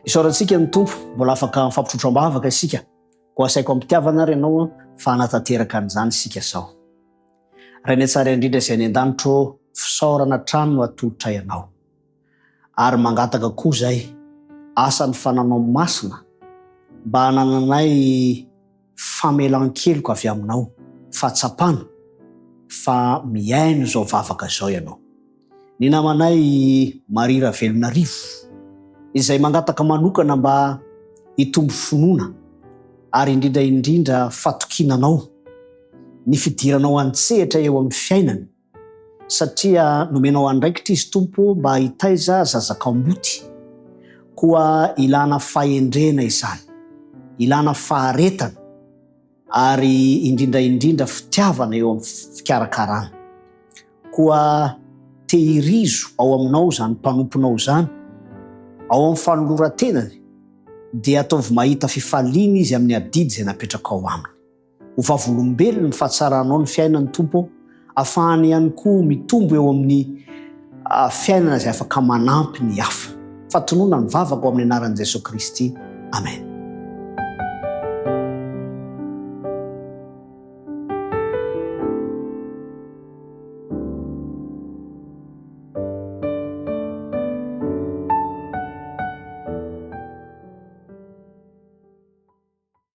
Isaorantsika ny tompo, mbola afaka mifampitotro-bavaka isika. Ko asaiko ampitiavana ary ianao fa hanatanteraka an'izany isika sao. Rainy tsara indrindra izay any an-danitro fisaorana trano no atolotra ianao. Ary mangataka koa zay asan'ny fananao masina mba hanananay famelan-keloka avy aminao, fahatsapana fa miaino zao vavaka zao ianao. Ny namanay Marira Velonarivo izay mangataka manokana mba hitombo finoana ary indrindra fatokinanao, ny fidiranao an-tsehatra eo amin'ny fiainany, satria nomenao andraikitra izy tompo mba hitaiza zazakamboty, koa ilana fahendrena izany, ilana faharetana ary indrindra fitiavana eo amin'ny fikarakarana. Koa tehirizo ao aminao zany mpanomponao zany, ao amin'ny fanoloran-tenany, dia ataovy mahita fifaliana izy amin'ny adidy izay napetraka ao aminy. Ho vavolombelona ny fahatsaranao ny fiainany tompo, ahafahany ihany koa mitombo eo amin'ny fiainana izay afaka manampy ny hafa. Fatonoana ny vavaka ao amin'ny anaran'i Jesosy Kristy. Amen.